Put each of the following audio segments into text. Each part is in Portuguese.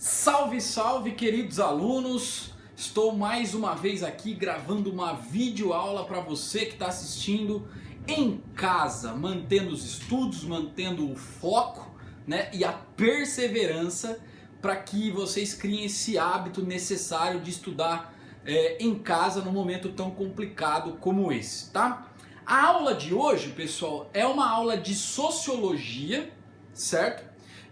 Salve, salve, queridos alunos! Estou mais uma vez aqui gravando uma videoaula para você que está assistindo em casa, mantendo os estudos, mantendo o foco, né, e a perseverança para que vocês criem esse hábito necessário de estudar em casa num momento tão complicado como esse, tá? A aula de hoje, pessoal, é uma aula de sociologia, certo?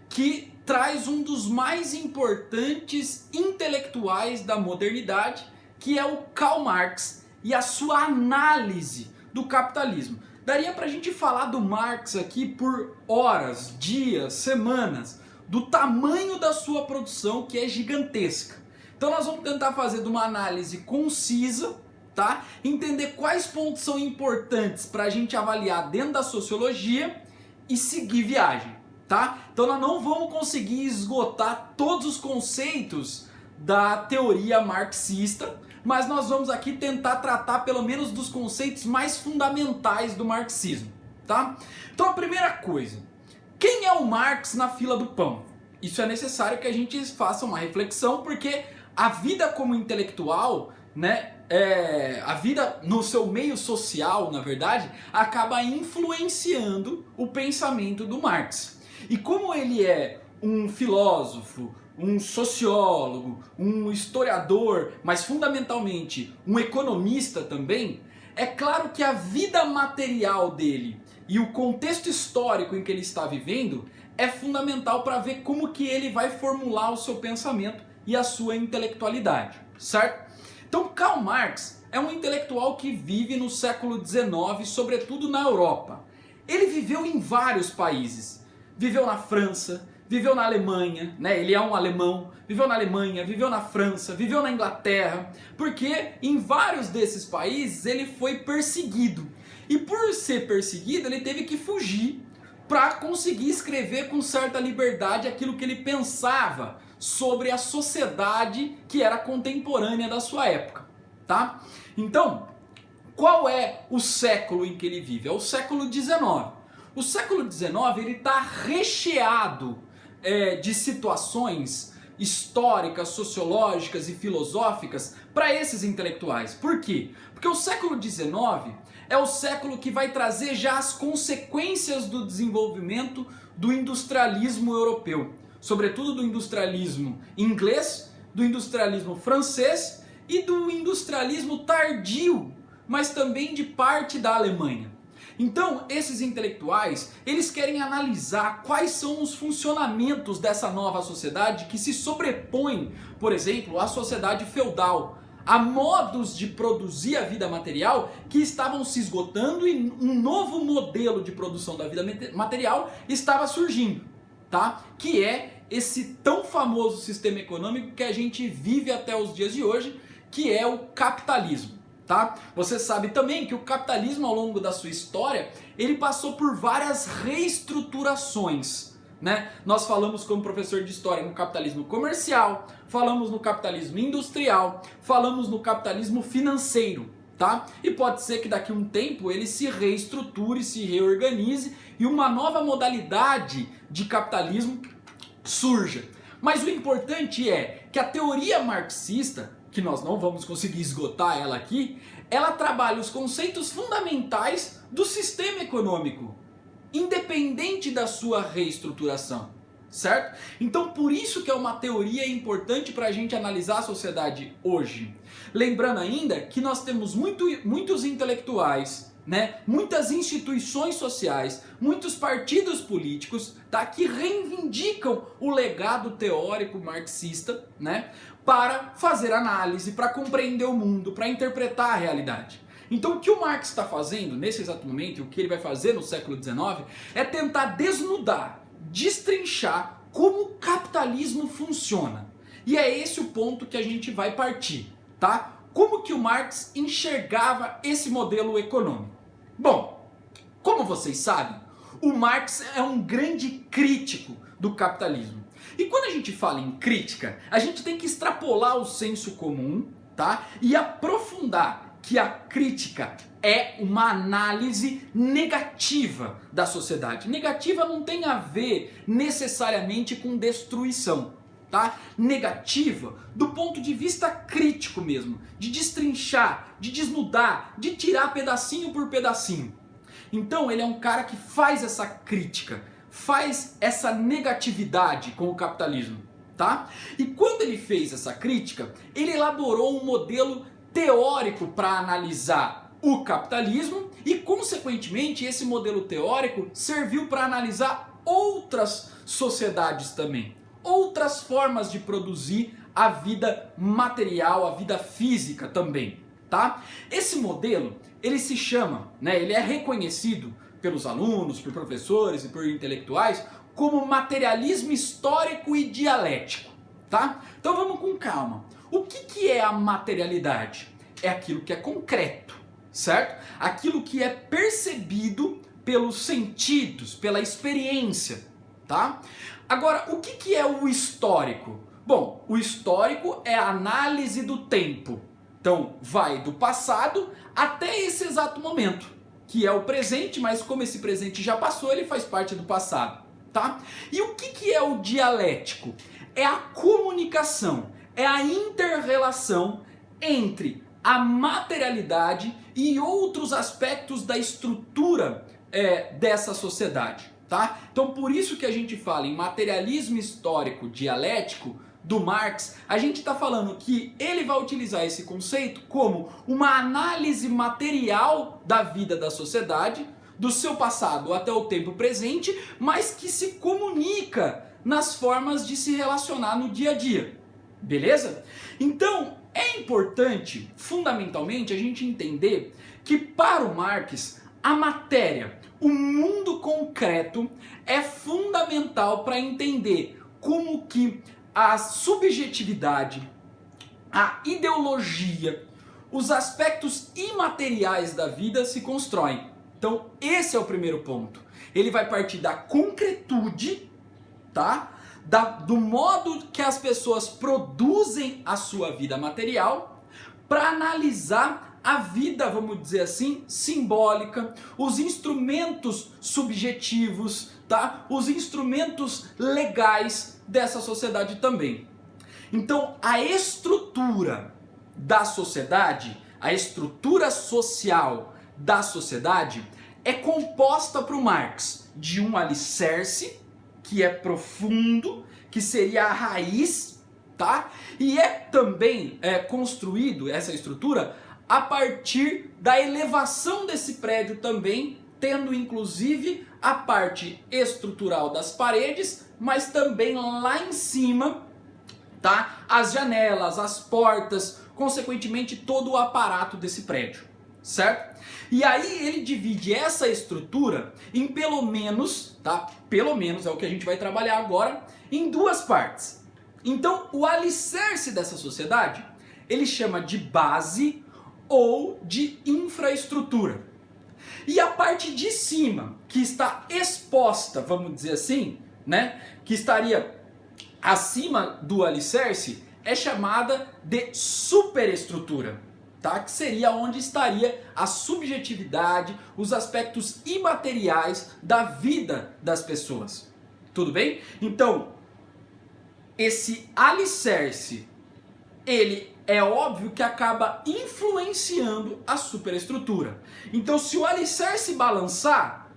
Que traz um dos mais importantes intelectuais da modernidade, que é o Karl Marx e a sua análise do capitalismo. Daria pra gente falar do Marx aqui por horas, dias, semanas, do tamanho da sua produção, que é gigantesca. Então nós vamos tentar fazer de uma análise concisa, tá? Entender quais pontos são importantes para a gente avaliar dentro da sociologia e seguir viagem, tá? Então nós não vamos conseguir esgotar todos os conceitos da teoria marxista, mas nós vamos aqui tentar tratar pelo menos dos conceitos mais fundamentais do marxismo, tá? Então a primeira coisa, quem é o Marx na fila do pão? Isso é necessário que a gente faça uma reflexão, porque a vida como intelectual, né, a vida no seu meio social, na verdade, acaba influenciando o pensamento do Marx. E como ele é um filósofo, um sociólogo, um historiador, mas fundamentalmente um economista também, é claro que a vida material dele e o contexto histórico em que ele está vivendo é fundamental para ver como que ele vai formular o seu pensamento e a sua intelectualidade, certo? Então Karl Marx é um intelectual que vive no século XIX, sobretudo na Europa. Ele viveu em vários países. Viveu na França, viveu na Alemanha, né? Ele é um alemão, viveu na Alemanha, viveu na França, viveu na Inglaterra, porque em vários desses países ele foi perseguido. E por ser perseguido, ele teve que fugir para conseguir escrever com certa liberdade aquilo que ele pensava sobre a sociedade que era contemporânea da sua época, tá? Então, qual é o século em que ele vive? É o século XIX. O século XIX ele está recheado de situações históricas, sociológicas e filosóficas para esses intelectuais. Por quê? Porque o século XIX é o século que vai trazer já as consequências do desenvolvimento do industrialismo europeu. Sobretudo do industrialismo inglês, do industrialismo francês e do industrialismo tardio, mas também de parte da Alemanha. Então, esses intelectuais, eles querem analisar quais são os funcionamentos dessa nova sociedade que se sobrepõe, por exemplo, à sociedade feudal, a modos de produzir a vida material que estavam se esgotando e um novo modelo de produção da vida material estava surgindo, tá? Que é esse tão famoso sistema econômico que a gente vive até os dias de hoje, que é o capitalismo. Tá? Você sabe também que o capitalismo ao longo da sua história, ele passou por várias reestruturações, né? Nós falamos como professor de história no capitalismo comercial, falamos no capitalismo industrial, falamos no capitalismo financeiro, tá? E pode ser que daqui a um tempo ele se reestruture, se reorganize e uma nova modalidade de capitalismo surja. Mas o importante é que a teoria marxista, que nós não vamos conseguir esgotar ela aqui, ela trabalha os conceitos fundamentais do sistema econômico, independente da sua reestruturação, certo? Então por isso que é uma teoria importante para a gente analisar a sociedade hoje. Lembrando ainda que nós temos muitos intelectuais, né? Muitas instituições sociais, muitos partidos políticos, tá? Que reivindicam o legado teórico marxista, né? Para fazer análise, para compreender o mundo, para interpretar a realidade. Então o que o Marx está fazendo nesse exato momento, o que ele vai fazer no século XIX, é tentar desnudar, destrinchar como o capitalismo funciona. E é esse o ponto que a gente vai partir, tá? Como que o Marx enxergava esse modelo econômico? Bom, como vocês sabem, o Marx é um grande crítico do capitalismo. E quando a gente fala em crítica, a gente tem que extrapolar o senso comum, tá? E aprofundar que a crítica é uma análise negativa da sociedade. Negativa não tem a ver necessariamente com destruição, tá? Negativa, do ponto de vista crítico mesmo, de destrinchar, de desnudar, de tirar pedacinho por pedacinho. Então ele é um cara que faz essa crítica, faz essa negatividade com o capitalismo, tá? E quando ele fez essa crítica, ele elaborou um modelo teórico para analisar o capitalismo e, consequentemente, esse modelo teórico serviu para analisar outras sociedades também, outras formas de produzir a vida material, a vida física também, tá? Esse modelo, ele se chama, né, ele é reconhecido pelos alunos, por professores e por intelectuais como materialismo histórico e dialético, tá? Então vamos com calma. O que é a materialidade? É aquilo que é concreto, certo? Aquilo que é percebido pelos sentidos, pela experiência, tá? Agora, o que é o histórico? Bom, o histórico é a análise do tempo. Então, vai do passado até esse exato momento, que é o presente, mas como esse presente já passou, ele faz parte do passado, tá? E o que é o dialético? É a comunicação, é a inter-relação entre a materialidade e outros aspectos da estrutura dessa sociedade, tá? Então por isso que a gente fala em materialismo histórico dialético do Marx, a gente está falando que ele vai utilizar esse conceito como uma análise material da vida da sociedade, do seu passado até o tempo presente, mas que se comunica nas formas de se relacionar no dia a dia, beleza? Então é importante, fundamentalmente, a gente entender que para o Marx a matéria, o mundo concreto é fundamental para entender como que a subjetividade, a ideologia, os aspectos imateriais da vida se constroem. Então esse é o primeiro ponto. Ele vai partir da concretude, tá? Do modo que as pessoas produzem a sua vida material, para analisar a vida, vamos dizer assim, simbólica, os instrumentos subjetivos, tá? Os instrumentos legais dessa sociedade também. Então, a estrutura da sociedade, a estrutura social da sociedade é composta por Marx de um alicerce, que é profundo, que seria a raiz, tá? E é também construído essa estrutura a partir da elevação desse prédio também, tendo inclusive a parte estrutural das paredes, mas também lá em cima, tá? As janelas, as portas, consequentemente todo o aparato desse prédio, certo? E aí ele divide essa estrutura em pelo menos, tá? Pelo menos é o que a gente vai trabalhar agora, em duas partes. Então, o alicerce dessa sociedade, ele chama de base ou de infraestrutura. E a parte de cima, que está exposta, vamos dizer assim, né? Que estaria acima do alicerce, é chamada de superestrutura, tá? Que seria onde estaria a subjetividade, os aspectos imateriais da vida das pessoas. Tudo bem? Então, esse alicerce, ele é óbvio que acaba influenciando a superestrutura. Então, se o alicerce balançar,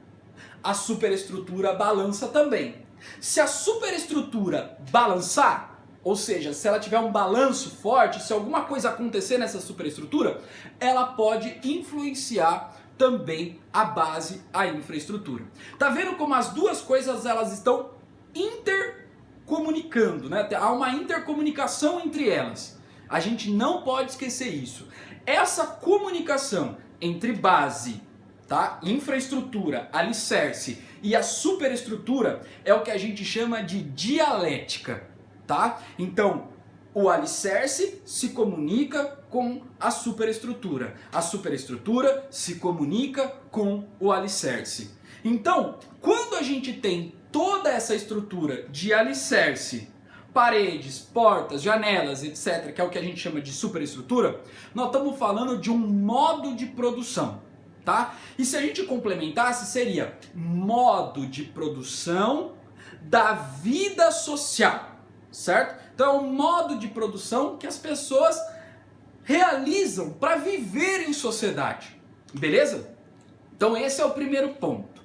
a superestrutura balança também. Se a superestrutura balançar, ou seja, se ela tiver um balanço forte, se alguma coisa acontecer nessa superestrutura, ela pode influenciar também a base, a infraestrutura. Tá vendo como as duas coisas elas estão intercomunicando, né? Há uma intercomunicação entre elas. A gente não pode esquecer isso. Essa comunicação entre base, tá? Infraestrutura, alicerce e a superestrutura é o que a gente chama de dialética, tá? Então, o alicerce se comunica com a superestrutura se comunica com o alicerce. Então, quando a gente tem toda essa estrutura de alicerce, paredes, portas, janelas, etc., que é o que a gente chama de superestrutura, nós estamos falando de um modo de produção, tá? E se a gente complementasse, seria modo de produção da vida social. certo? Então é um modo de produção que as pessoas realizam para viver em sociedade, beleza? Então esse é o primeiro ponto.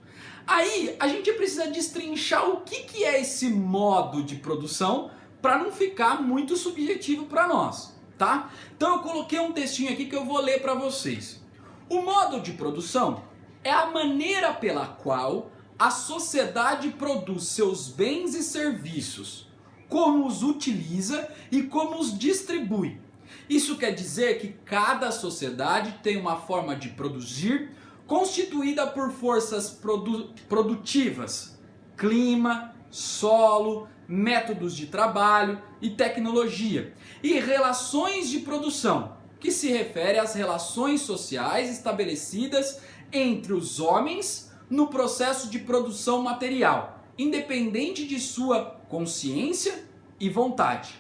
Aí a gente precisa destrinchar o que é esse modo de produção para não ficar muito subjetivo para nós, tá? Então eu coloquei um textinho aqui que eu vou ler para vocês. O modo de produção é a maneira pela qual a sociedade produz seus bens e serviços, como os utiliza e como os distribui. Isso quer dizer que cada sociedade tem uma forma de produzir constituída por forças produtivas, clima, solo, métodos de trabalho e tecnologia, e relações de produção, que se refere às relações sociais estabelecidas entre os homens no processo de produção material, independente de sua consciência e vontade.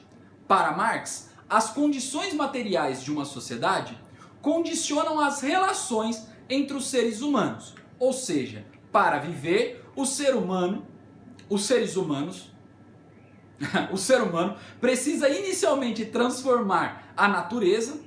Para Marx, as condições materiais de uma sociedade condicionam as relações entre os seres humanos, ou seja, para viver, o ser humano precisa inicialmente transformar a natureza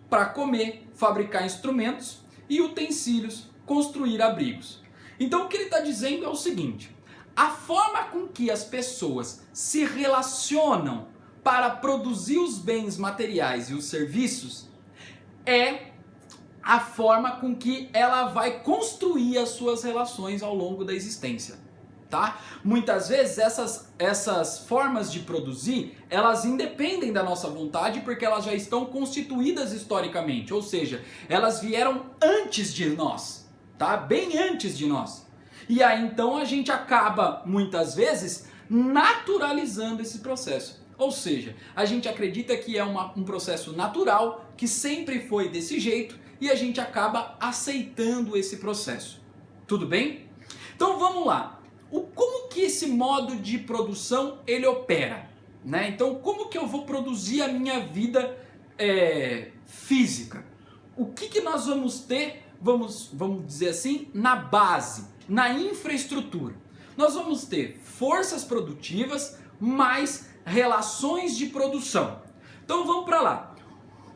para comer, fabricar instrumentos e utensílios, construir abrigos. Então o que ele está dizendo é o seguinte: a forma com que as pessoas se relacionam para produzir os bens materiais e os serviços é a forma com que ela vai construir as suas relações ao longo da existência, tá? Muitas vezes essas formas de produzir, elas independem da nossa vontade porque elas já estão constituídas historicamente, ou seja, elas vieram antes de nós, tá? Bem antes de nós. E aí então a gente acaba muitas vezes naturalizando esse processo. Ou seja, a gente acredita que é um processo natural, que sempre foi desse jeito, e a gente acaba aceitando esse processo. Tudo bem? Então vamos lá. Como que esse modo de produção ele opera? Né? Então como que eu vou produzir a minha vida física? O que nós vamos ter, vamos dizer assim, na base, na infraestrutura? Nós vamos ter forças produtivas mais relações de produção. Então vamos para lá.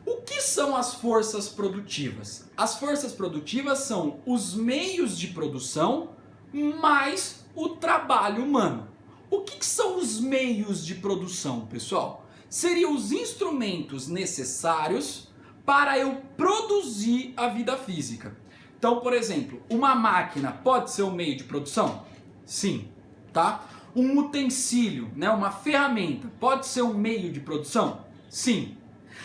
O que são as forças produtivas? As forças produtivas são os meios de produção mais o trabalho humano. O que são os meios de produção, pessoal? Seriam os instrumentos necessários para eu produzir a vida física. Então, por exemplo, uma máquina pode ser um meio de produção? Sim, tá? Um utensílio, né, uma ferramenta, pode ser um meio de produção? Sim.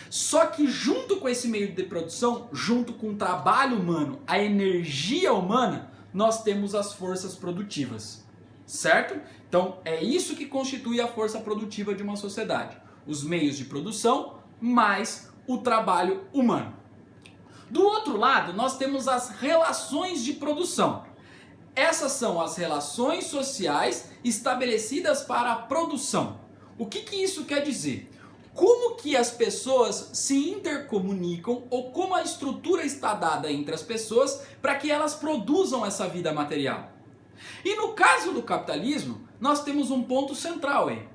Só que junto com esse meio de produção, junto com o trabalho humano, a energia humana, nós temos as forças produtivas, certo? Então é isso que constitui a força produtiva de uma sociedade. Os meios de produção mais o trabalho humano. Do outro lado, nós temos as relações de produção. Essas são as relações sociais estabelecidas para a produção. O que isso quer dizer? Como que as pessoas se intercomunicam ou como a estrutura está dada entre as pessoas para que elas produzam essa vida material. E no caso do capitalismo, nós temos um ponto central aí.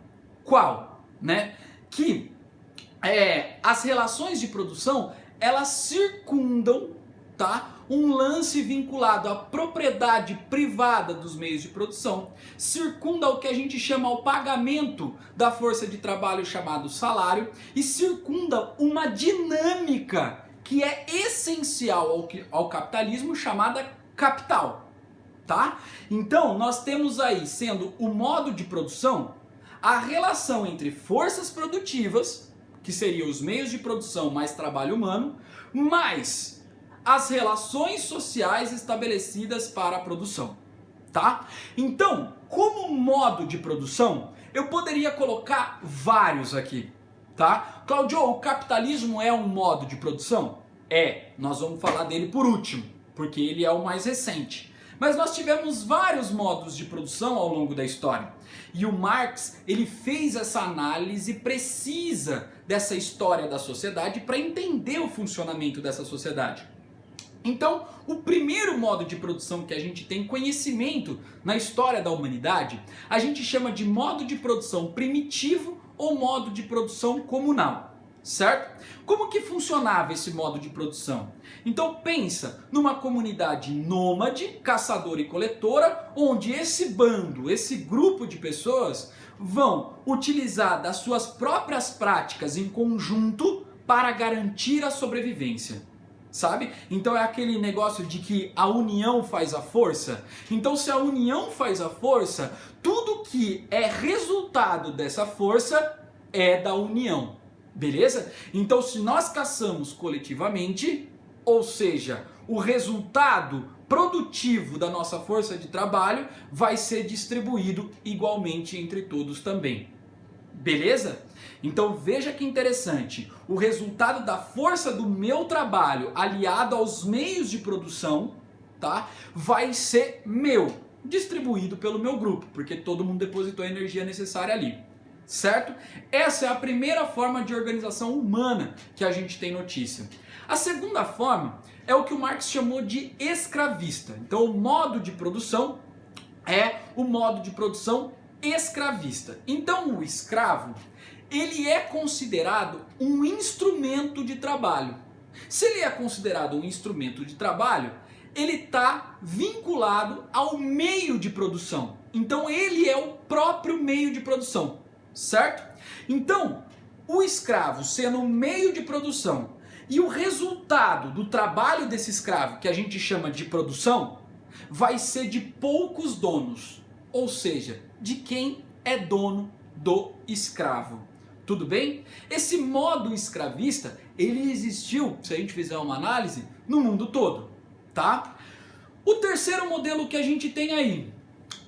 Qual? Né? Que as relações de produção, elas circundam, tá? Um lance vinculado à propriedade privada dos meios de produção, circunda o que a gente chama o pagamento da força de trabalho chamado salário e circunda uma dinâmica que é essencial ao capitalismo chamada capital, tá? Então nós temos aí, sendo o modo de produção, a relação entre forças produtivas, que seriam os meios de produção mais trabalho humano, mais as relações sociais estabelecidas para a produção, tá? Então, como modo de produção, eu poderia colocar vários aqui, tá? Claudio, o capitalismo é um modo de produção? É, nós vamos falar dele por último, porque ele é o mais recente. Mas nós tivemos vários modos de produção ao longo da história. E o Marx, ele fez essa análise precisa dessa história da sociedade para entender o funcionamento dessa sociedade. Então, o primeiro modo de produção que a gente tem conhecimento na história da humanidade, a gente chama de modo de produção primitivo ou modo de produção comunal, certo? Como que funcionava esse modo de produção? Então pensa numa comunidade nômade, caçadora e coletora, onde esse bando, esse grupo de pessoas vão utilizar das suas próprias práticas em conjunto para garantir a sobrevivência. Sabe? Então é aquele negócio de que a união faz a força. Então se a união faz a força, tudo que é resultado dessa força é da união. Beleza? Então se nós caçamos coletivamente, ou seja, o resultado produtivo da nossa força de trabalho vai ser distribuído igualmente entre todos também. Beleza? Então veja que interessante, o resultado da força do meu trabalho aliado aos meios de produção, tá? Vai ser meu, distribuído pelo meu grupo, porque todo mundo depositou a energia necessária ali, certo? Essa é a primeira forma de organização humana que a gente tem notícia. A segunda forma é o que o Marx chamou de escravista. Então o modo de produção é o modo de produção escravista. Então o escravo, ele é considerado um instrumento de trabalho. Se ele é considerado um instrumento de trabalho, ele está vinculado ao meio de produção. Então ele é o próprio meio de produção, certo? Então, o escravo sendo um meio de produção e o resultado do trabalho desse escravo, que a gente chama de produção, vai ser de poucos donos, ou seja, de quem é dono do escravo. Tudo bem? Esse modo escravista, ele existiu, se a gente fizer uma análise, no mundo todo, tá? O terceiro modelo que a gente tem aí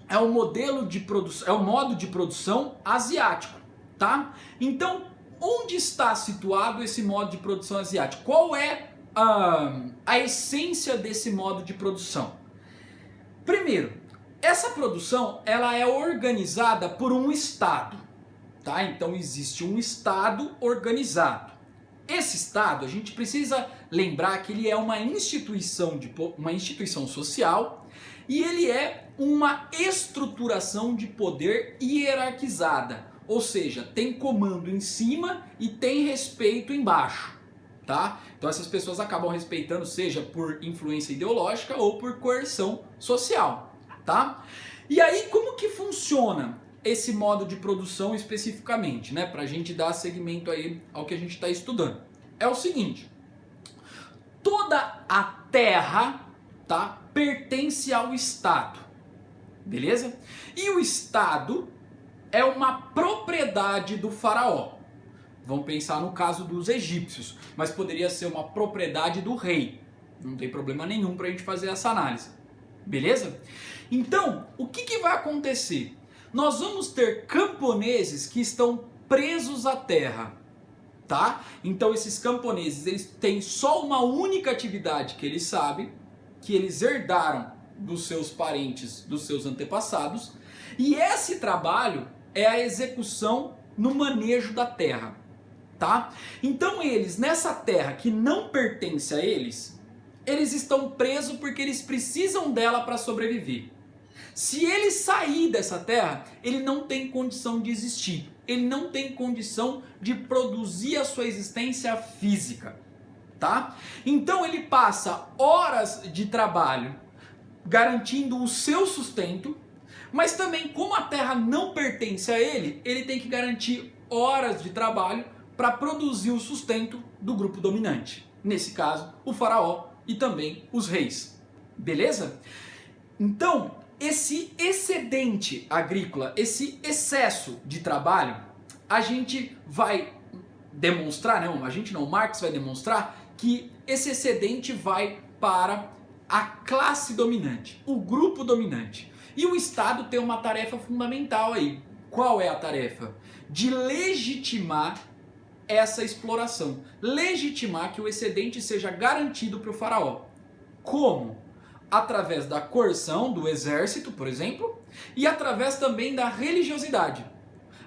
é o modelo de produção, é o modo de produção asiático, tá? Então, onde está situado esse modo de produção asiático? Qual é a essência desse modo de produção? Primeiro, essa produção ela é organizada por um Estado. Tá? Então existe um Estado organizado. Esse Estado, a gente precisa lembrar que ele é uma instituição social e ele é uma estruturação de poder hierarquizada. Ou seja, tem comando em cima e tem respeito embaixo. Tá? Então essas pessoas acabam respeitando, seja por influência ideológica ou por coerção social. Tá? E aí, como que funciona esse modo de produção especificamente, né? Pra gente dar seguimento aí ao que a gente está estudando. É o seguinte, toda a terra, tá, pertence ao Estado, beleza? E o Estado é uma propriedade do faraó. Vamos pensar no caso dos egípcios, mas poderia ser uma propriedade do rei. Não tem problema nenhum pra gente fazer essa análise, beleza? Então, o que vai acontecer? Nós vamos ter camponeses que estão presos à terra, tá? Então esses camponeses, eles têm só uma única atividade que eles sabem, que eles herdaram dos seus parentes, dos seus antepassados, e esse trabalho é a execução no manejo da terra, tá? Então eles, nessa terra que não pertence a eles, eles estão presos porque eles precisam dela para sobreviver. Se ele sair dessa terra, ele não tem condição de existir. Ele não tem condição de produzir a sua existência física, tá? Então ele passa horas de trabalho garantindo o seu sustento, mas também como a terra não pertence a ele, ele tem que garantir horas de trabalho para produzir o sustento do grupo dominante. Nesse caso, o faraó e também os reis. Beleza? Então, esse excedente agrícola, esse excesso de trabalho, a gente vai demonstrar, o Marx vai demonstrar que esse excedente vai para a classe dominante, o grupo dominante. E o Estado tem uma tarefa fundamental aí. Qual é a tarefa? De legitimar essa exploração. Legitimar que o excedente seja garantido para o faraó. Como? Através da coerção do exército, por exemplo, e através também da religiosidade.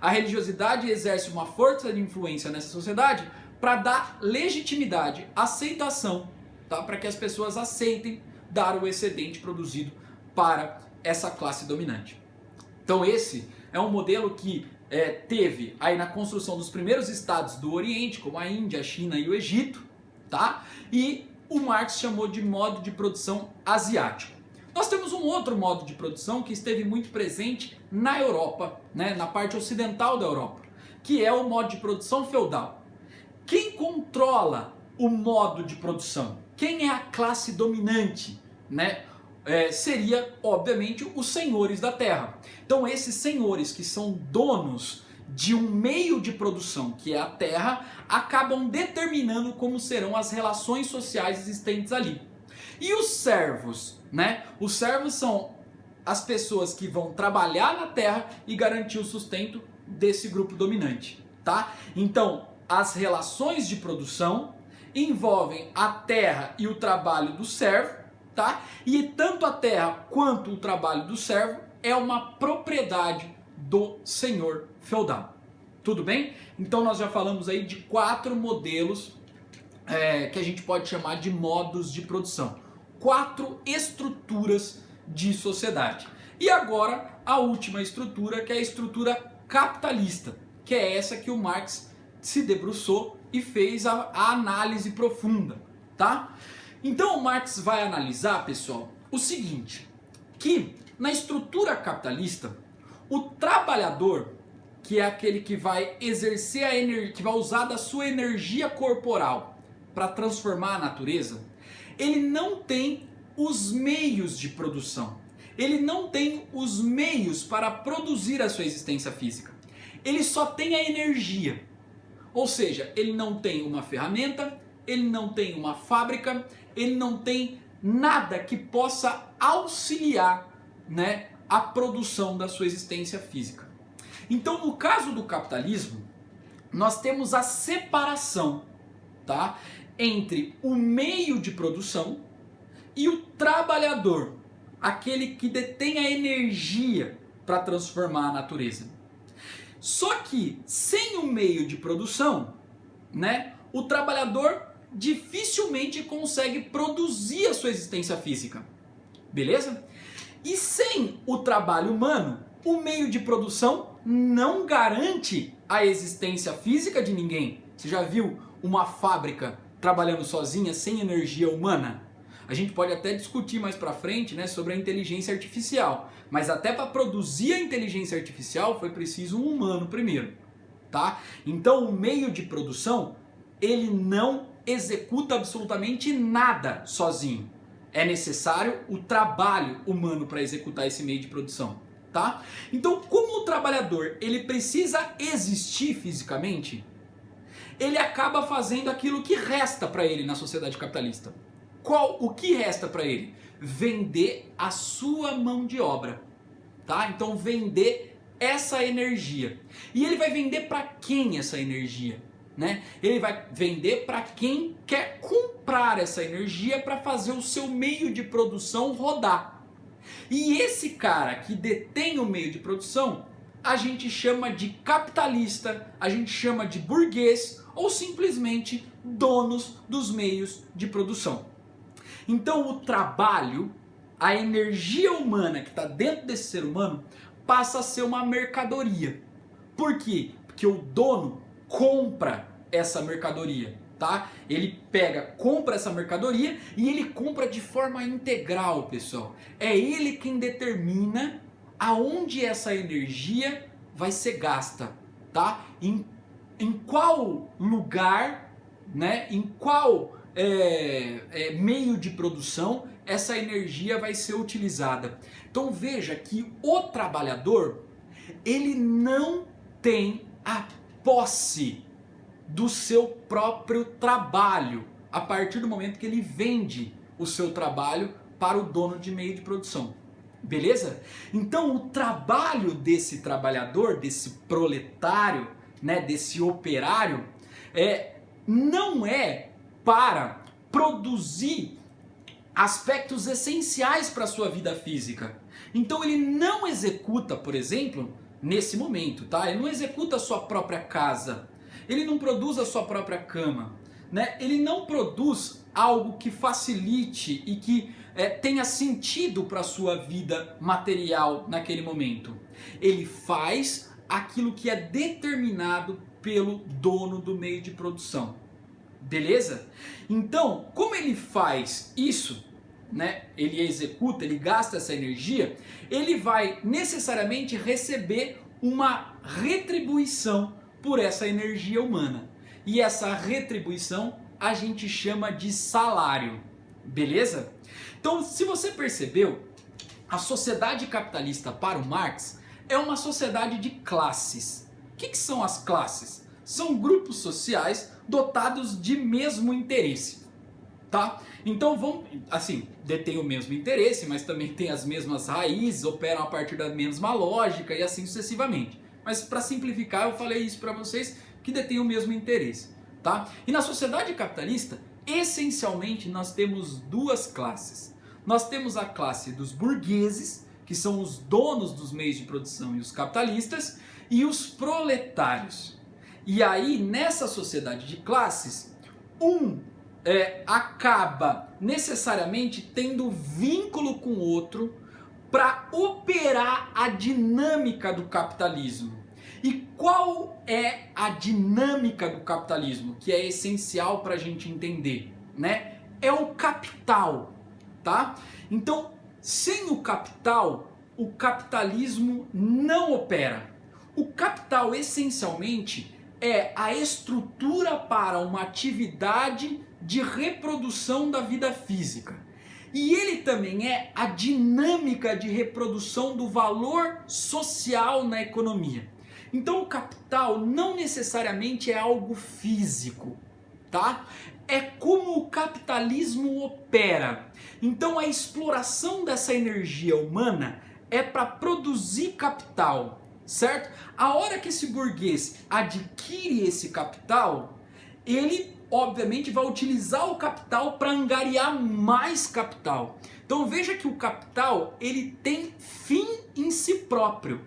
A religiosidade exerce uma força de influência nessa sociedade para dar legitimidade, aceitação, tá? Para que as pessoas aceitem dar o excedente produzido para essa classe dominante. Então esse é um modelo que teve aí na construção dos primeiros estados do Oriente, como a Índia, a China e o Egito, tá? E o Marx chamou de modo de produção asiático. Nós temos um outro modo de produção que esteve muito presente na Europa, né, na parte ocidental da Europa, que é o modo de produção feudal. Quem controla o modo de produção? Quem é a classe dominante, né? Seria, obviamente, os senhores da terra. Então, esses senhores que são donos de um meio de produção, que é a terra, acabam determinando como serão as relações sociais existentes ali. E os servos, né? Os servos são as pessoas que vão trabalhar na terra e garantir o sustento desse grupo dominante, tá? Então, as relações de produção envolvem a terra e o trabalho do servo, tá? E tanto a terra quanto o trabalho do servo é uma propriedade do senhor feudal. Tudo bem? Então nós já falamos aí de 4 modelos que a gente pode chamar de modos de produção. 4 estruturas de sociedade. E agora a última estrutura, que é a estrutura capitalista, que é essa que o Marx se debruçou e fez a análise profunda, tá? Então o Marx vai analisar, pessoal, o seguinte, que na estrutura capitalista, o trabalhador, que é aquele que vai exercer a energia, que vai usar da sua energia corporal para transformar a natureza, ele não tem os meios de produção. Ele não tem os meios para produzir a sua existência física. Ele só tem a energia. Ou seja, ele não tem uma ferramenta, ele não tem uma fábrica, ele não tem nada que possa auxiliar, né, a produção da sua existência física. Então, no caso do capitalismo, nós temos a separação, tá, entre o meio de produção e o trabalhador, aquele que detém a energia para transformar a natureza. Só que sem o meio de produção, né, o trabalhador dificilmente consegue produzir a sua existência física. Beleza? E sem o trabalho humano, o meio de produção não garante a existência física de ninguém. Você já viu uma fábrica trabalhando sozinha sem energia humana? A gente pode até discutir mais pra frente, né, sobre a inteligência artificial. Mas até para produzir a inteligência artificial foi preciso um humano primeiro, tá? Então o meio de produção, ele não executa absolutamente nada sozinho. É necessário o trabalho humano para executar esse meio de produção, tá? Então, como o trabalhador ele precisa existir fisicamente, ele acaba fazendo aquilo que resta para ele na sociedade capitalista. O que resta para ele? Vender a sua mão de obra, tá? Então vender essa energia. E ele vai vender para quem essa energia? Né? Ele vai vender para quem quer comprar essa energia para fazer o seu meio de produção rodar. E esse cara que detém o meio de produção, a gente chama de capitalista, a gente chama de burguês ou simplesmente donos dos meios de produção. Então o trabalho, a energia humana que está dentro desse ser humano passa a ser uma mercadoria. Por quê? Porque o dono compra essa mercadoria, tá? Ele compra essa mercadoria e ele compra de forma integral, pessoal. É ele quem determina aonde essa energia vai ser gasta, tá? Em qual lugar, né? Em qual meio de produção essa energia vai ser utilizada. Então veja que o trabalhador, ele não tem a posse do seu próprio trabalho a partir do momento que ele vende o seu trabalho para o dono de meio de produção. Beleza? Então o trabalho desse trabalhador, desse proletário, né, desse operário, não é para produzir aspectos essenciais para a sua vida física. Então ele não executa, por exemplo, nesse momento, tá? Ele não executa a sua própria casa, ele não produz a sua própria cama, né? Ele não produz algo que facilite e que tenha sentido para a sua vida material naquele momento. Ele faz aquilo que é determinado pelo dono do meio de produção. Beleza? Então, como ele faz isso, né? Ele executa, ele gasta essa energia, ele vai necessariamente receber uma retribuição por essa energia humana. E essa retribuição a gente chama de salário. Beleza? Então, se você percebeu, a sociedade capitalista para o Marx é uma sociedade de classes. O que são as classes? São grupos sociais dotados de mesmo interesse, tá? Então vão, assim, detêm o mesmo interesse, mas também têm as mesmas raízes, operam a partir da mesma lógica e assim sucessivamente. Mas para simplificar, eu falei isso para vocês, que detêm o mesmo interesse, tá? E na sociedade capitalista, essencialmente nós temos duas classes. Nós temos a classe dos burgueses, que são os donos dos meios de produção e os capitalistas, e os proletários. E aí, nessa sociedade de classes, acaba necessariamente tendo vínculo com o outro para operar a dinâmica do capitalismo. E qual é a dinâmica do capitalismo, que é essencial para a gente entender, né? É o capital, tá? Então, sem o capitalismo não opera. O capital, essencialmente, é a estrutura para uma atividade de reprodução da vida física. E ele também é a dinâmica de reprodução do valor social na economia. Então o capital não necessariamente é algo físico, tá? É como o capitalismo opera. Então a exploração dessa energia humana é para produzir capital, certo? A hora que esse burguês adquire esse capital, ele obviamente vai utilizar o capital para angariar mais capital. Então veja que o capital, ele tem fim em si próprio.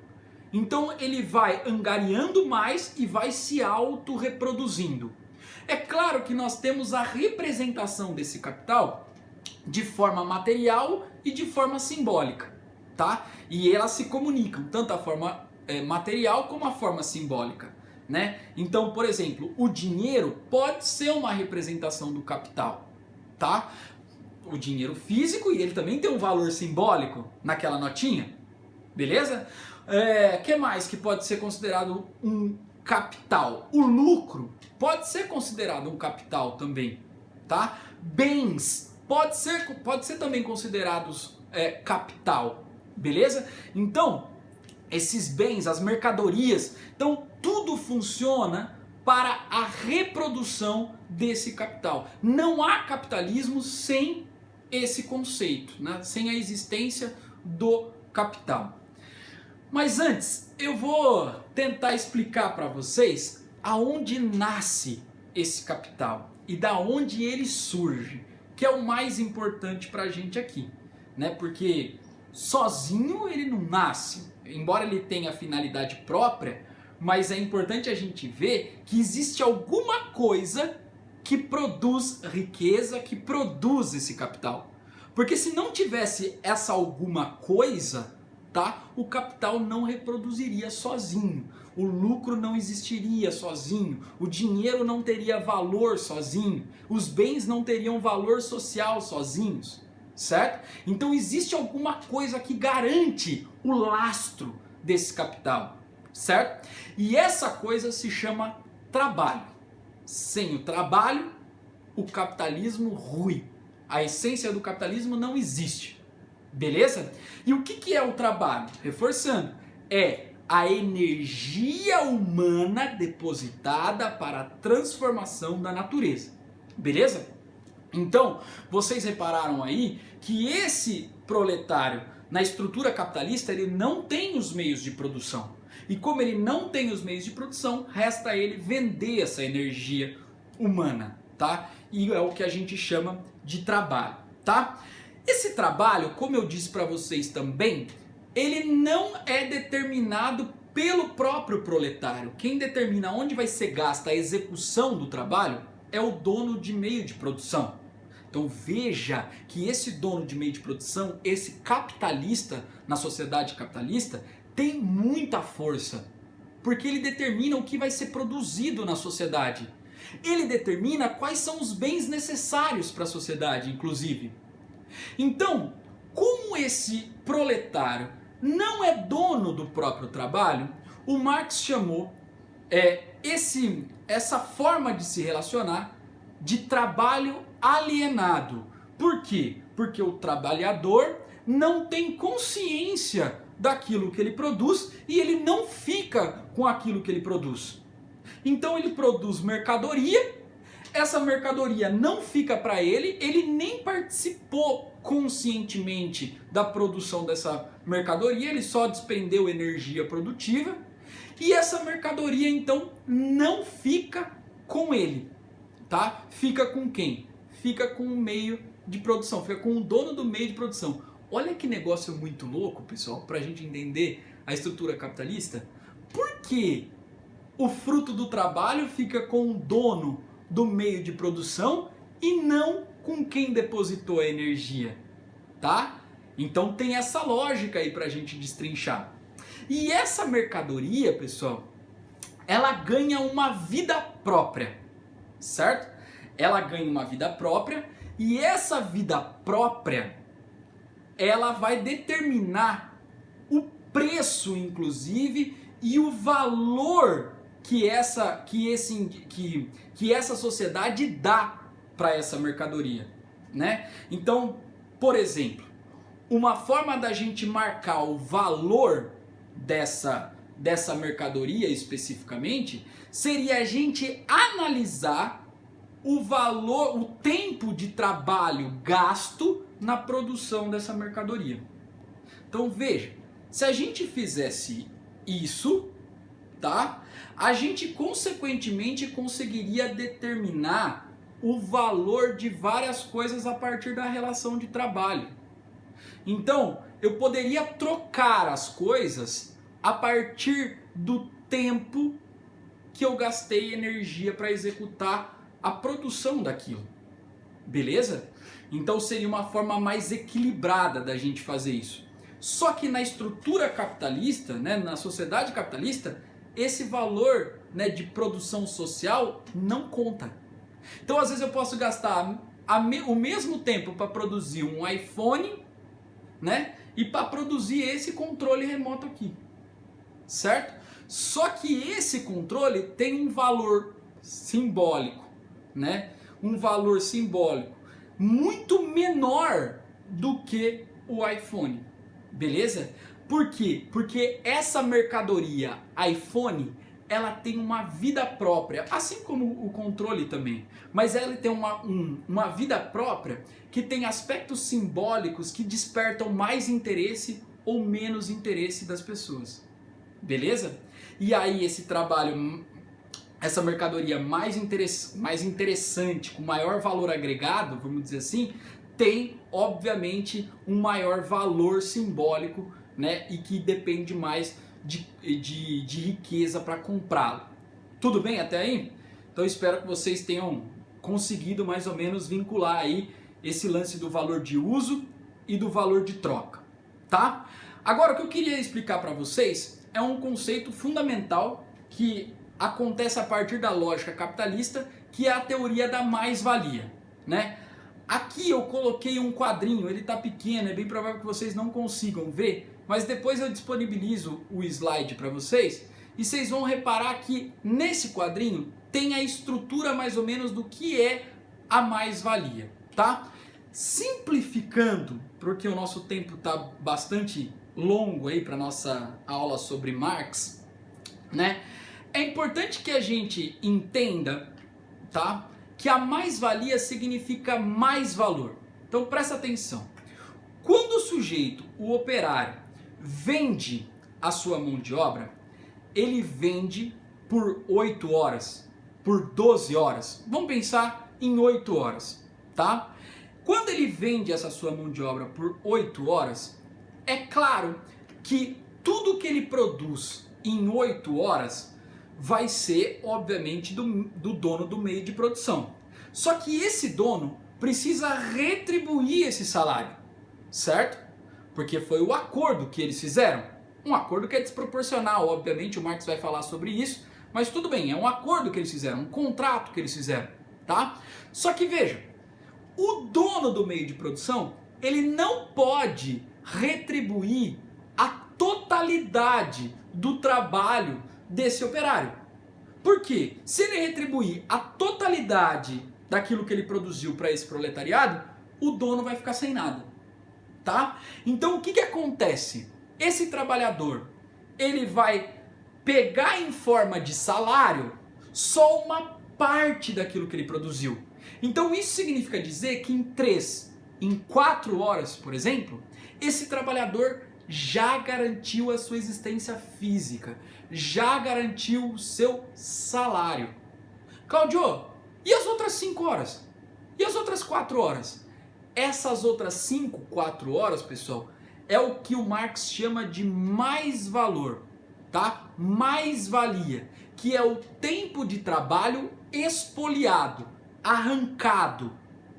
Então ele vai angariando mais e vai se autorreproduzindo. É claro que nós temos a representação desse capital de forma material e de forma simbólica, tá? E elas se comunicam, tanto a forma material como a forma simbólica, né? Então, por exemplo, o dinheiro pode ser uma representação do capital, tá? O dinheiro físico, e ele também tem um valor simbólico naquela notinha, beleza? Que mais que pode ser considerado um capital? O lucro pode ser considerado um capital também, tá? Bens pode ser também considerados capital, beleza? Então, esses bens, as mercadorias, então tudo funciona para a reprodução desse capital. Não há capitalismo sem esse conceito, né? Sem a existência do capital. Mas antes, eu vou tentar explicar para vocês aonde nasce esse capital e da onde ele surge, que é o mais importante para a gente aqui, né? Porque sozinho ele não nasce, embora ele tenha finalidade própria, mas é importante a gente ver que existe alguma coisa que produz riqueza, que produz esse capital. Porque se não tivesse essa alguma coisa, tá? O capital não reproduziria sozinho, o lucro não existiria sozinho, o dinheiro não teria valor sozinho, os bens não teriam valor social sozinhos, certo? Então existe alguma coisa que garante o lastro desse capital, certo? E essa coisa se chama trabalho. Sem o trabalho, o capitalismo rui. A essência do capitalismo não existe. Beleza? E o que é o trabalho? Reforçando, é a energia humana depositada para a transformação da natureza. Beleza? Então, vocês repararam aí que esse proletário, na estrutura capitalista, ele não tem os meios de produção. E como ele não tem os meios de produção, resta a ele vender essa energia humana, tá? E é o que a gente chama de trabalho, tá? Esse trabalho, como eu disse para vocês também, ele não é determinado pelo próprio proletário. Quem determina onde vai ser gasta a execução do trabalho é o dono de meio de produção. Então veja que esse dono de meio de produção, esse capitalista na sociedade capitalista, tem muita força, Porque ele determina o que vai ser produzido na sociedade. Ele determina quais são os bens necessários para a sociedade, inclusive. Então, como esse proletário não é dono do próprio trabalho, o Marx chamou essa forma de se relacionar de trabalho alienado. Por quê? Porque o trabalhador não tem consciência daquilo que ele produz e ele não fica com aquilo que ele produz. Então ele produz mercadoria, essa mercadoria não fica para ele, ele nem participou conscientemente da produção dessa mercadoria, ele só despendeu energia produtiva e essa mercadoria então não fica com ele, tá? Fica com quem? Fica com o meio de produção, fica com o dono do meio de produção. Olha que negócio muito louco, pessoal, para a gente entender a estrutura capitalista. Por que o fruto do trabalho fica com o dono do meio de produção e não com quem depositou a energia, tá? Então tem essa lógica aí para a gente destrinchar. E essa mercadoria, pessoal, ela ganha uma vida própria, certo? Ela ganha uma vida própria e essa vida própria ela vai determinar o preço, inclusive, e o valor que essa sociedade dá para essa mercadoria, né? Então, por exemplo, uma forma da gente marcar o valor dessa mercadoria especificamente seria a gente analisar o valor, o tempo de trabalho gasto na produção dessa mercadoria. Então veja, se a gente fizesse isso, tá? A gente consequentemente conseguiria determinar o valor de várias coisas a partir da relação de trabalho. Então, eu poderia trocar as coisas a partir do tempo que eu gastei energia para executar a produção daquilo. Beleza? Então seria uma forma mais equilibrada da gente fazer isso. Só que na estrutura capitalista, né, na sociedade capitalista, esse valor, né, de produção social não conta. Então às vezes eu posso gastar o mesmo tempo para produzir um iPhone, né, e para produzir esse controle remoto aqui, certo? Só que esse controle tem um valor simbólico, né? Um valor simbólico muito menor do que o iPhone, beleza? Por quê? Porque essa mercadoria iPhone, ela tem uma vida própria, assim como o controle também, mas ela tem uma vida própria que tem aspectos simbólicos que despertam mais interesse ou menos interesse das pessoas, beleza? E aí esse trabalho, essa mercadoria mais interessante, com maior valor agregado, vamos dizer assim, tem, obviamente, um maior valor simbólico, né? E que depende mais de riqueza para comprá-lo. Tudo bem até aí? Então espero que vocês tenham conseguido mais ou menos vincular aí esse lance do valor de uso e do valor de troca, tá? Agora o que eu queria explicar para vocês é um conceito fundamental que acontece a partir da lógica capitalista, que é a teoria da mais-valia, né? Aqui eu coloquei um quadrinho, ele está pequeno, é bem provável que vocês não consigam ver, mas depois eu disponibilizo o slide para vocês e vocês vão reparar que nesse quadrinho tem a estrutura mais ou menos do que é a mais-valia, tá? Simplificando, porque o nosso tempo está bastante longo aí para nossa aula sobre Marx, né? É importante que a gente entenda, tá? Que a mais-valia significa mais valor. Então presta atenção. Quando o sujeito, o operário, vende a sua mão de obra, ele vende por 8 horas, por 12 horas. Vamos pensar em 8 horas, tá? Quando ele vende essa sua mão de obra por 8 horas, é claro que tudo que ele produz em 8 horas vai ser, obviamente, do dono do meio de produção. Só que esse dono precisa retribuir esse salário, certo? Porque foi o acordo que eles fizeram, Um acordo que é desproporcional, obviamente o Marx vai falar sobre isso, mas tudo bem, é um acordo que eles fizeram, um contrato que eles fizeram, tá? Só que veja, o dono do meio de produção, ele não pode retribuir a totalidade do trabalho desse operário. Por quê? Se ele retribuir a totalidade daquilo que ele produziu para esse proletariado, o dono vai ficar sem nada, tá? Então o que acontece? Esse trabalhador, ele vai pegar em forma de salário só uma parte daquilo que ele produziu. Então isso significa dizer que em 4 horas, por exemplo, esse trabalhador já garantiu a sua existência física, já garantiu o seu salário. Claudio, e as outras 5 horas? E as outras 4 horas? Essas outras 5, 4 horas, pessoal, é o que o Marx chama de mais-valor, tá? Mais-valia, que é o tempo de trabalho expoliado, arrancado,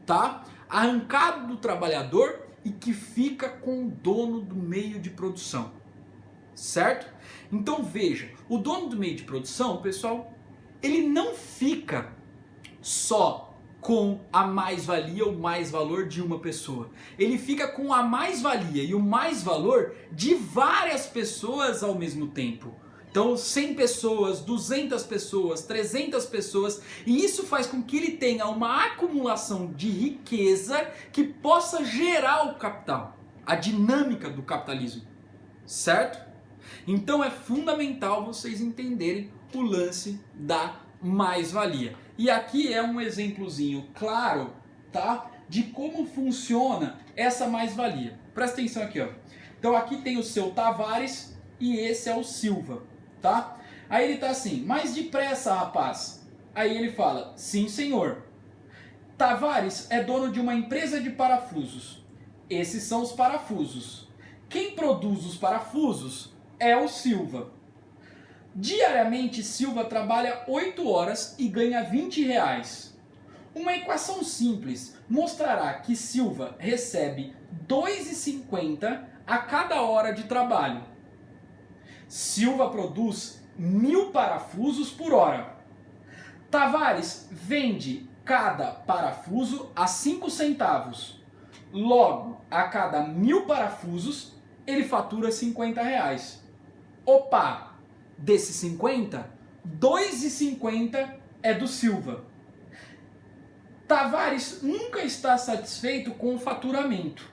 tá? Arrancado do trabalhador e que fica com o dono do meio de produção, certo? Então veja, o dono do meio de produção, pessoal, ele não fica só com a mais-valia ou mais-valor de uma pessoa. Ele fica com a mais-valia e o mais-valor de várias pessoas ao mesmo tempo. Então 100 pessoas, 200 pessoas, 300 pessoas, e isso faz com que ele tenha uma acumulação de riqueza que possa gerar o capital, a dinâmica do capitalismo, certo? Então é fundamental vocês entenderem o lance da mais-valia. E aqui é um exemplozinho claro, tá? De como funciona essa mais-valia. Presta atenção aqui, ó. Então aqui tem o seu Tavares e esse é o Silva, tá? Aí ele tá assim, mais depressa, rapaz. Aí ele fala, sim, senhor. Tavares é dono de uma empresa de parafusos. Esses são os parafusos. Quem produz os parafusos é o Silva. Diariamente, Silva trabalha 8 horas e ganha R$20. Uma equação simples mostrará que Silva recebe R$2,50 a cada hora de trabalho. Silva produz 1000 parafusos por hora. Tavares vende cada parafuso a 5 centavos. Logo, a cada 1000 parafusos, ele fatura R$50. Opa! Desses 50, R$2,50 é do Silva. Tavares nunca está satisfeito com o faturamento.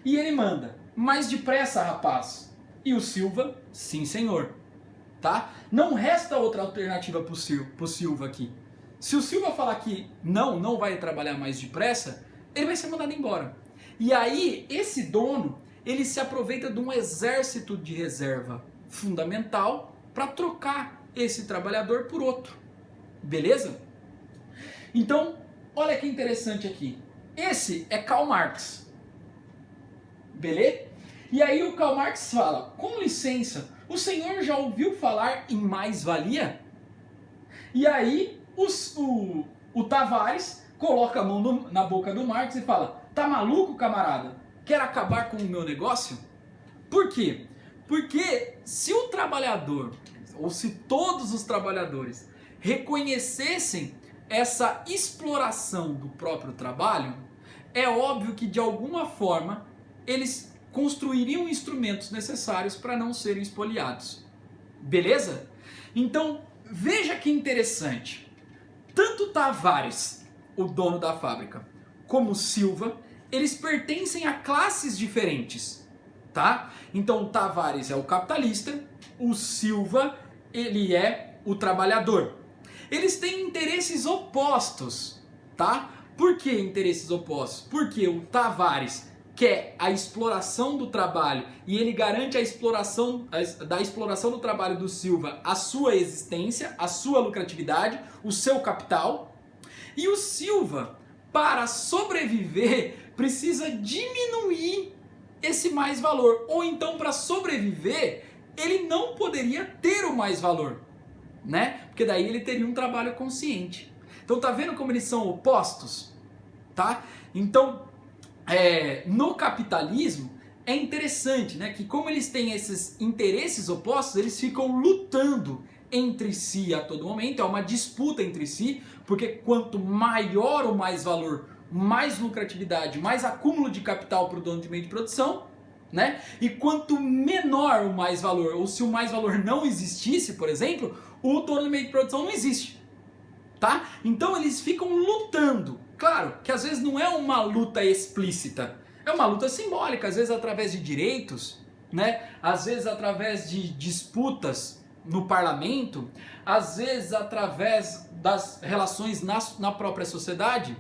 E ele manda, mais depressa, rapaz. E o Silva, sim, senhor. Tá? Não resta outra alternativa pro Silva aqui. Se o Silva falar que não vai trabalhar mais depressa, ele vai ser mandado embora. E aí, esse dono, ele se aproveita de um exército de reserva fundamental para trocar esse trabalhador por outro. Beleza? Então, olha que interessante aqui. Esse é Karl Marx. Beleza? E aí o Karl Marx fala, com licença, o senhor já ouviu falar em mais-valia? E aí o Tavares coloca a mão na boca do Marx e fala, tá maluco, camarada? Quer acabar com o meu negócio? Por quê? Porque se o trabalhador, ou se todos os trabalhadores reconhecessem essa exploração do próprio trabalho, é óbvio que de alguma forma eles construiriam instrumentos necessários para não serem espoliados. Beleza? Então, veja que interessante. Tanto Tavares, o dono da fábrica, como Silva, eles pertencem a classes diferentes. Tá? Então o Tavares é o capitalista, o Silva, ele é o trabalhador. Eles têm interesses opostos, tá? Por que interesses opostos? Porque o Tavares quer a exploração do trabalho e ele garante a exploração do trabalho do Silva a sua existência, a sua lucratividade, o seu capital. E o Silva, para sobreviver, precisa diminuir esse mais valor, ou então para sobreviver ele não poderia ter o mais valor, né? Porque daí ele teria um trabalho consciente. Então tá vendo como eles são opostos, tá? Então no capitalismo é interessante, né, que como eles têm esses interesses opostos, eles ficam lutando entre si a todo momento, é uma disputa entre si, porque quanto maior ou mais valor, mais lucratividade, mais acúmulo de capital para o dono de meio de produção, né? E quanto menor o mais valor, ou se o mais valor não existisse, por exemplo, o dono de meio de produção não existe, tá? Então eles ficam lutando. Claro que às vezes não é uma luta explícita, é uma luta simbólica, às vezes através de direitos, né? Às vezes através de disputas no parlamento, às vezes através das relações na própria sociedade,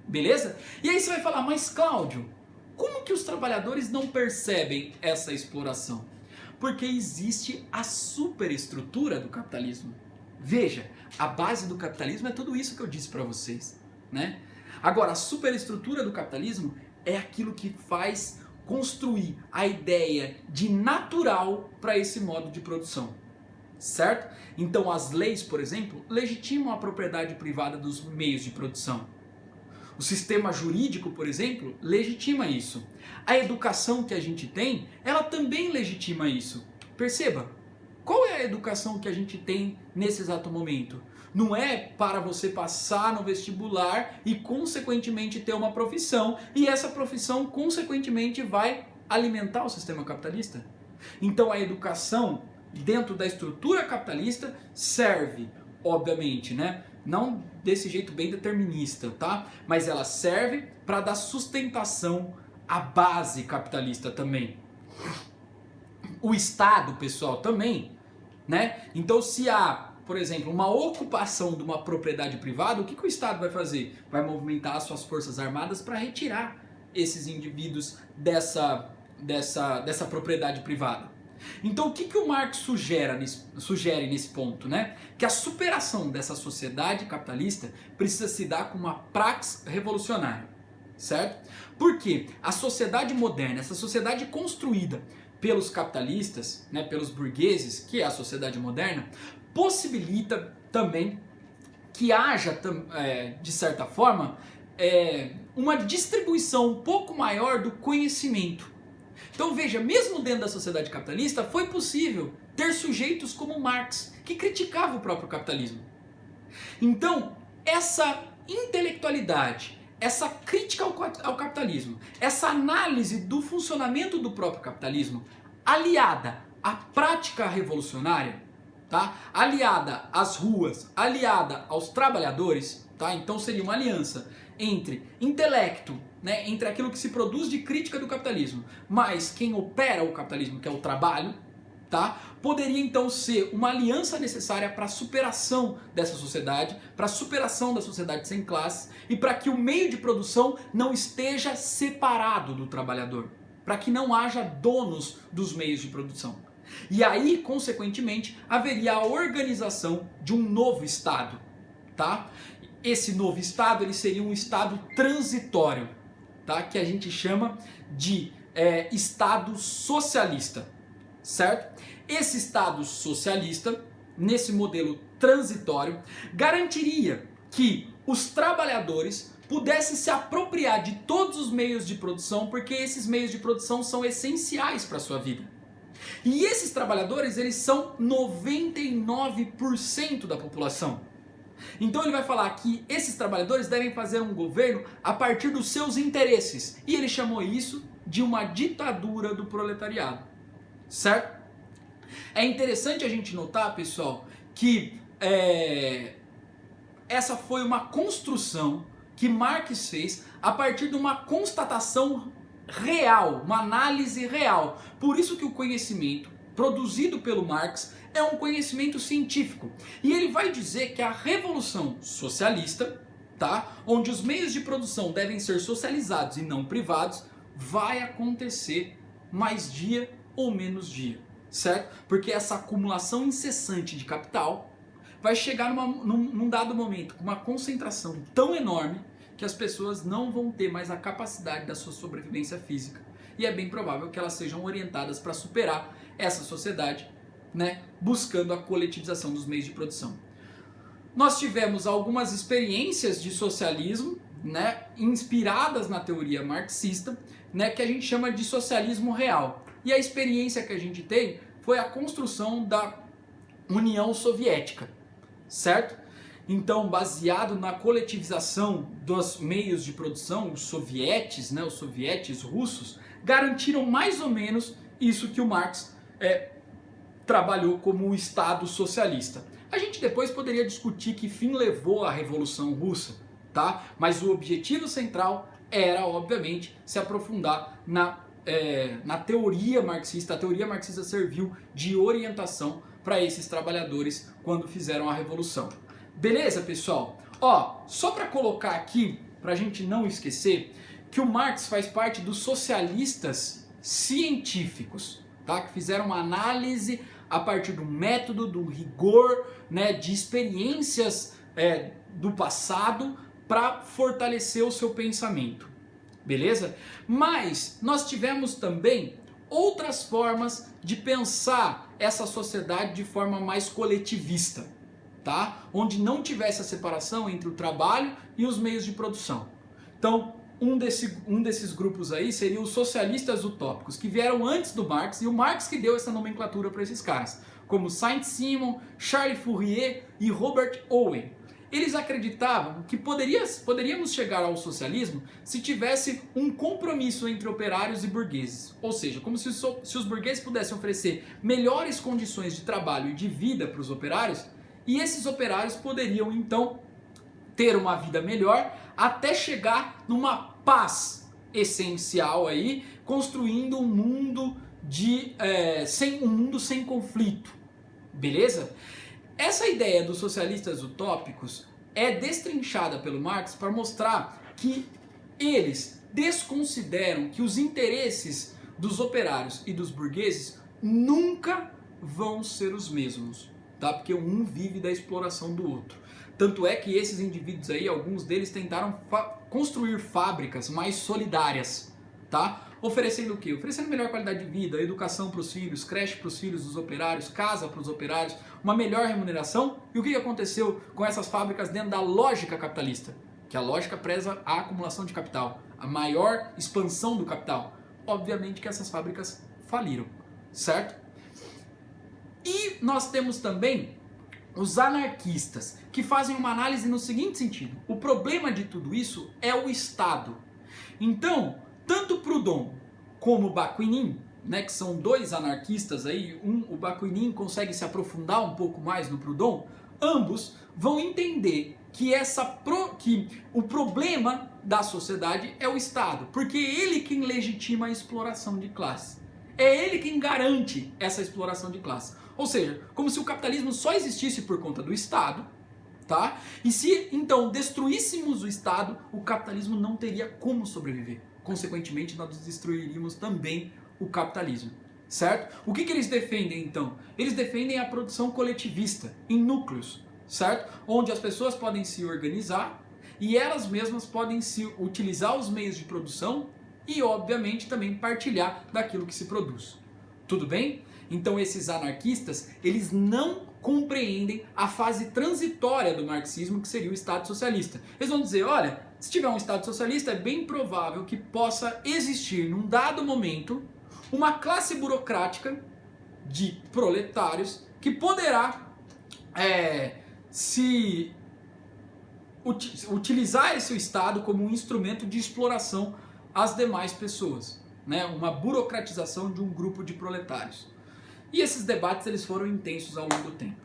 beleza? E aí você vai falar, mas Cláudio, como que os trabalhadores não percebem essa exploração? Porque existe a superestrutura do capitalismo. Veja, a base do capitalismo é tudo isso que eu disse para vocês, né? Agora, a superestrutura do capitalismo é aquilo que faz construir a ideia de natural para esse modo de produção, certo? Então as leis, por exemplo, legitimam a propriedade privada dos meios de produção. O sistema jurídico, por exemplo, legitima isso. A educação que a gente tem, ela também legitima isso. Perceba, qual é a educação que a gente tem nesse exato momento? Não é para você passar no vestibular e consequentemente ter uma profissão, e essa profissão consequentemente vai alimentar o sistema capitalista. Então a educação dentro da estrutura capitalista serve, obviamente, né? Não desse jeito bem determinista, tá? Mas ela serve para dar sustentação à base capitalista também. O Estado, pessoal, também, né? Então se há, por exemplo, uma ocupação de uma propriedade privada, o que o Estado vai fazer? Vai movimentar as suas forças armadas para retirar esses indivíduos dessa propriedade privada. Então o que o Marx sugere nesse ponto, né? Que a superação dessa sociedade capitalista precisa se dar com uma praxis revolucionária, certo? Porque a sociedade moderna, essa sociedade construída pelos capitalistas, né, pelos burgueses, que é a sociedade moderna, possibilita também que haja, de certa forma, uma distribuição um pouco maior do conhecimento. Então veja, mesmo dentro da sociedade capitalista, foi possível ter sujeitos como Marx, que criticava o próprio capitalismo. Então, essa intelectualidade, essa crítica ao capitalismo, essa análise do funcionamento do próprio capitalismo, aliada à prática revolucionária, tá? Aliada às ruas, aliada aos trabalhadores, tá? Então seria uma aliança entre intelecto, né, entre aquilo que se produz de crítica do capitalismo, mas quem opera o capitalismo, que é o trabalho, tá? Poderia então ser uma aliança necessária para a superação dessa sociedade, para a superação da sociedade sem classes e para que o meio de produção não esteja separado do trabalhador, para que não haja donos dos meios de produção. E aí, consequentemente, haveria a organização de um novo Estado, tá? Esse novo Estado, ele seria um Estado transitório, tá? Que a gente chama de Estado socialista, certo? Esse Estado socialista, nesse modelo transitório, garantiria que os trabalhadores pudessem se apropriar de todos os meios de produção, porque esses meios de produção são essenciais para a sua vida. E esses trabalhadores, eles são 99% da população. Então ele vai falar que esses trabalhadores devem fazer um governo a partir dos seus interesses. E ele chamou isso de uma ditadura do proletariado, certo? É interessante a gente notar, pessoal, que essa foi uma construção que Marx fez a partir de uma constatação real, uma análise real. Por isso que o conhecimento produzido pelo Marx é um conhecimento científico. E ele vai dizer que a revolução socialista, tá, onde os meios de produção devem ser socializados e não privados, vai acontecer mais dia ou menos dia, certo? Porque essa acumulação incessante de capital vai chegar num dado momento com uma concentração tão enorme que as pessoas não vão ter mais a capacidade da sua sobrevivência física. E é bem provável que elas sejam orientadas para superar essa sociedade, né, buscando a coletivização dos meios de produção. Nós tivemos algumas experiências de socialismo, né, inspiradas na teoria marxista. né, que a gente chama de socialismo real. E a experiência que a gente tem foi a construção da União Soviética, certo? Então, baseado na coletivização dos meios de produção, os sovietes, né, os sovietes russos, garantiram mais ou menos isso que o Marx trabalhou como o Estado socialista. A gente depois poderia discutir que fim levou a Revolução Russa, tá? Mas o objetivo central era, obviamente, se aprofundar na teoria marxista. A teoria marxista serviu de orientação para esses trabalhadores quando fizeram a Revolução. Beleza, pessoal? Ó, só para colocar aqui, para a gente não esquecer, que o Marx faz parte dos socialistas científicos, tá? Que fizeram uma análise a partir do método, do rigor, né, de experiências do passado para fortalecer o seu pensamento. Beleza? Mas nós tivemos também outras formas de pensar essa sociedade de forma mais coletivista, tá? Onde não tivesse a separação entre o trabalho e os meios de produção. Então, um desses grupos aí seria os socialistas utópicos, que vieram antes do Marx, e o Marx que deu essa nomenclatura para esses caras, como Saint-Simon, Charles Fourier e Robert Owen. Eles acreditavam que poderíamos chegar ao socialismo se tivesse um compromisso entre operários e burgueses. Ou seja, como se os burgueses pudessem oferecer melhores condições de trabalho e de vida para os operários, e esses operários poderiam então ter uma vida melhor até chegar numa paz essencial aí, construindo um mundo sem conflito. Beleza? Essa ideia dos socialistas utópicos é destrinchada pelo Marx para mostrar que eles desconsideram que os interesses dos operários e dos burgueses nunca vão ser os mesmos, tá? Porque um vive da exploração do outro. Tanto é que esses indivíduos aí, alguns deles tentaram construir fábricas mais solidárias, tá? Oferecendo o quê? Oferecendo melhor qualidade de vida, educação para os filhos, creche para os filhos dos operários, casa para os operários, uma melhor remuneração. E o que aconteceu com essas fábricas dentro da lógica capitalista? Que a lógica preza a acumulação de capital, a maior expansão do capital. Obviamente que essas fábricas faliram, certo? E nós temos também os anarquistas, que fazem uma análise no seguinte sentido: o problema de tudo isso é o Estado. Então, tanto Proudhon como Bakunin, né, que são dois anarquistas aí, o Bakunin consegue se aprofundar um pouco mais no Proudhon, ambos vão entender que o problema da sociedade é o Estado, porque é ele quem legitima a exploração de classe. É ele quem garante essa exploração de classe. Ou seja, como se o capitalismo só existisse por conta do Estado, tá? E se então destruíssemos o Estado, o capitalismo não teria como sobreviver. Consequentemente, nós destruiríamos também o capitalismo, certo? O que eles defendem então? Eles defendem a produção coletivista em núcleos, certo? Onde as pessoas podem se organizar e elas mesmas podem se utilizar os meios de produção e, obviamente, também partilhar daquilo que se produz. Tudo bem? Então esses anarquistas, eles não compreendem a fase transitória do marxismo, que seria o Estado socialista. Eles vão dizer, olha, se tiver um Estado socialista, é bem provável que possa existir, num dado momento, uma classe burocrática de proletários que poderá utilizar esse Estado como um instrumento de exploração às demais pessoas, né? Uma burocratização de um grupo de proletários. E esses debates eles foram intensos ao longo do tempo.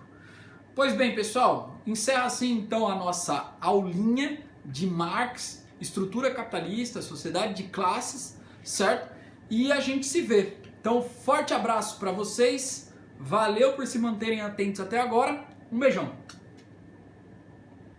Pois bem, pessoal, encerra assim então a nossa aulinha de Marx, estrutura capitalista, sociedade de classes, certo? E a gente se vê. Então, forte abraço para vocês, valeu por se manterem atentos até agora, um beijão!